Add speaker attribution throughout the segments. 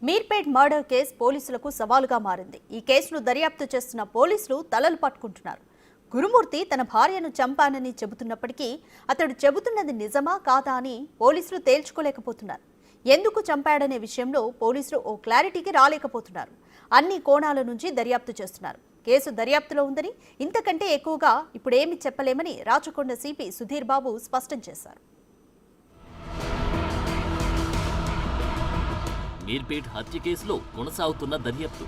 Speaker 1: Meerpet murder case పోలీసులకు సవాలుగా మారింది. ఈ కేసును దర్యాప్తు చేస్తున్న పోలీసులు తలలు పట్టుకుంటున్నారు. గురుమూర్తి తన భార్యను చంపానని చెబుతున్నప్పటికీ అతడు చెబుతున్నది నిజమా కాదా అని పోలీసులు తేల్చుకోలేకపోతున్నారు. ఎందుకు చంపాడనే విషయంలో పోలీసులు ఓ క్లారిటీకి రాలేకపోతున్నారు. అన్ని కోణాల నుంచి దర్యాప్తు చేస్తున్నారు. కేసు దర్యాప్తులో ఉందని, ఇంతకంటే ఎక్కువగా ఇప్పుడేమీ చెప్పలేమని రాచకొండ సిపి సుధీర్ బాబు స్పష్టం చేశారు.
Speaker 2: మీర్పేట్ హత్య కేసులో కొనసాగుతున్న దర్యాప్తు.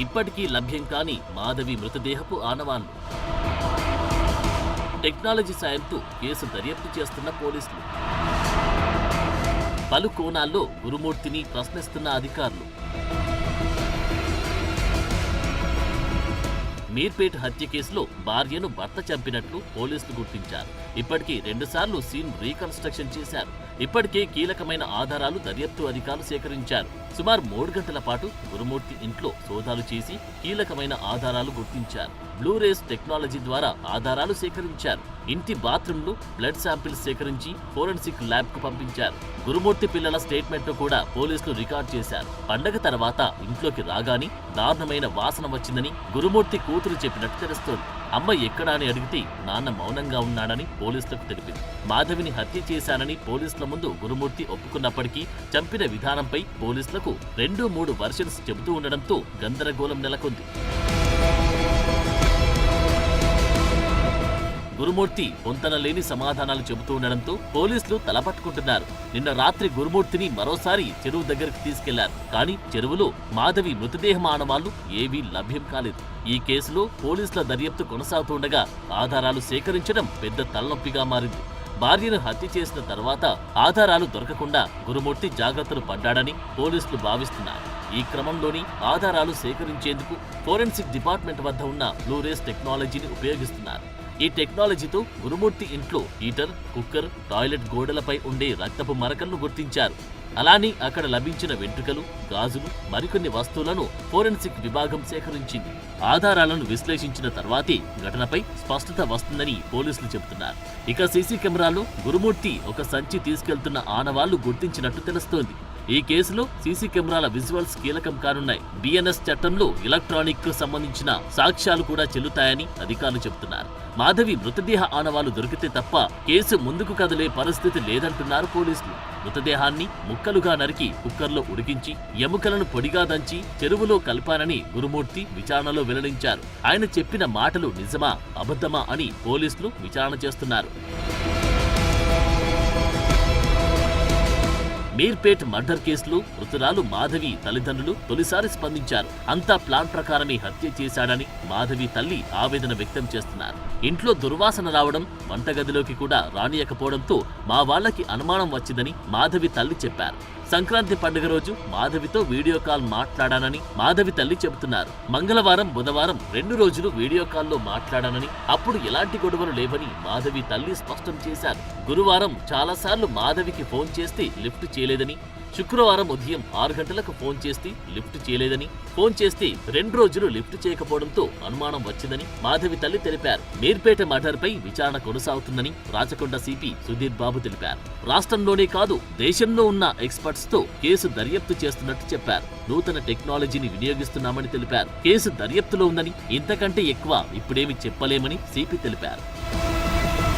Speaker 2: ఇప్పటికీ లభ్యం కాని మాధవి మృతదేహపు ఆనవాళ్లు. టెక్నాలజీ సాయంతో కేసు దర్యాప్తు చేస్తున్న పోలీసులు. పలు కోణాల్లో గురుమూర్తిని ప్రశ్నిస్తున్న అధికారులు. మీర్పేట్ హత్య కేసులో భార్యను భర్త చంపినట్లు పోలీసులు గుర్తించారు. ఇప్పటికీ 2 సార్లు సీన్ రీకన్స్ట్రక్షన్ చేశారు. ఇప్పటికే కీలకమైన ఆధారాలు దర్యాప్తు అధికారులు సేకరించారు. సుమారు 3 గంటల పాటు గురుమూర్తి ఇంట్లో సోదాలు చేసి కీలకమైన ఆధారాలు గుర్తించారు. బ్లూరేస్ టెక్నాలజీ ద్వారా ఆధారాలు సేకరించారు. ఇంటి బాత్రూంలో బ్లడ్ శాంపిల్స్ సేకరించి ఫోరెన్సిక్ ల్యాబ్ కు పంపించారు. గురుమూర్తి పిల్లల స్టేట్మెంట్ ను కూడా పోలీసులు రికార్డ్ చేశారు. పండగ తర్వాత ఇంట్లోకి రాగానే దారుణమైన వాసన వచ్చిందని గురుమూర్తి కూతురు చెప్పినట్టు తెలుస్తోంది. అమ్మ ఎక్కడా అని అడిగితే నాన్న మౌనంగా ఉన్నాడని పోలీసులకు తెలిపింది. మాధవిని హత్య చేశానని పోలీసుల ముందు గురుమూర్తి ఒప్పుకున్నప్పటికీ చంపిన విధానంపై పోలీసులకు 2-3 వర్షన్స్ చెబుతూ ఉండడంతో గందరగోళం నెలకొంది. గురుమూర్తి పొంతనలేని సమాధానాలు చెబుతూ ఉండడంతో పోలీసులు తలపట్టుకుంటున్నారు. నిన్న రాత్రి గురుమూర్తిని మరోసారి చెరువు దగ్గరికి తీసుకెళ్లారు. కానీ చెరువులో మాధవి మృతదేహం ఆనవాళ్లు ఏవీ లభ్యం కాలేదు. ఈ కేసులో పోలీసుల దర్యాప్తు కొనసాగుతుండగా ఆధారాలు సేకరించడం పెద్ద తలనొప్పిగా మారింది. భార్యను హత్య చేసిన తర్వాత ఆధారాలు దొరకకుండా గురుమూర్తి జాగ్రత్తలు పడ్డాడని పోలీసులు భావిస్తున్నారు. ఈ క్రమంలోని ఆధారాలు సేకరించేందుకు ఫోరెన్సిక్ డిపార్ట్మెంట్ వద్ద ఉన్న బ్లూరేస్ టెక్నాలజీని ఉపయోగిస్తున్నారు. ఈ టెక్నాలజీతో గురుమూర్తి ఇంట్లో హీటర్, కుక్కర్, టాయిలెట్ గోడలపై ఉండే రక్తపు మరకలను గుర్తించారు. అలానే అక్కడ లభించిన వెంట్రుకలు, గాజులు, మరికొన్ని వస్తువులను ఫోరెన్సిక్ విభాగం సేకరించింది. ఆధారాలను విశ్లేషించిన తర్వాతే ఘటనపై స్పష్టత వస్తుందని పోలీసులు చెబుతున్నారు. ఇక సీసీ కెమెరాలో గురుమూర్తి ఒక సంచి తీసుకెళ్తున్న ఆనవాళ్లు గుర్తించినట్టు తెలుస్తోంది. ఈ కేసులో సీసీ కెమెరాల విజువల్స్ కీలకం కానున్నాయి. బిఎన్ఎస్ చట్టంలో ఎలక్ట్రానిక్ కు సంబంధించిన సాక్ష్యాలు కూడా చెల్లుతాయని అధికారులు చెబుతున్నారు. మాధవి మృతదేహ ఆనవాళ్లు దొరికితే తప్ప కేసు ముందుకు కదిలే పరిస్థితి లేదంటున్నారు పోలీసులు. మృతదేహాన్ని ముక్కలుగా నరికి కుక్కర్లో ఉడికించి ఎముకలను పొడిగా దంచి చెరువులో కలిపానని గురుమూర్తి విచారణలో వెల్లడించారు. ఆయన చెప్పిన మాటలు నిజమా అబద్ధమా అని పోలీసులు విచారణ చేస్తున్నారు. మీర్పేట్ మర్డర్ కేసులో మృతురాలు మాధవి తల్లిదండ్రులు తొలిసారి స్పందించారు. అంతా ప్లాన్ ప్రకారమే హత్య చేశాడని మాధవి తల్లి ఆవేదన వ్యక్తం చేస్తున్నారు. ఇంట్లో దుర్వాసన రావడం, వంటగదిలోకి కూడా రానియకపోవడంతో మా వాళ్లకి అనుమానం వచ్చిందని మాధవి తల్లి చెప్పారు. సంక్రాంతి పండుగ రోజు మాధవితో వీడియో కాల్ మాట్లాడానని మాధవి తల్లి చెబుతున్నారు. మంగళవారం, బుధవారం 2 రోజులు వీడియో కాల్లో మాట్లాడానని, అప్పుడు ఎలాంటి గొడవలు లేవని మాధవి తల్లి స్పష్టం చేశారు. గురువారం చాలాసార్లు మాధవికి ఫోన్ చేస్తే లిఫ్ట్ చేయలేదని, శుక్రవారం ఉదయం 6 గంటలకు ఫోన్ చేస్తే లిఫ్ట్ చేయలేదని, ఫోన్ చేస్తే 2 రోజులు లిఫ్ట్ చేయకపోవడంతో అనుమానం వచ్చిందని మాధవి తల్లి తెలిపారు. మీర్పేట మర్డర్ పై విచారణ కొనసాగుతుందని రాచకొండ సిపి సుధీర్ బాబు తెలిపారు. రాష్ట్రంలోనే కాదు దేశంలో ఉన్న ఎక్స్పర్ట్స్ తో కేసు దర్యాప్తు చేస్తున్నట్టు చెప్పారు. నూతన టెక్నాలజీని వినియోగిస్తున్నామని తెలిపారు. కేసు దర్యాప్తులో ఉందని, ఇంతకంటే ఎక్కువ ఇప్పుడేమి చెప్పలేమని సిపి తెలిపారు.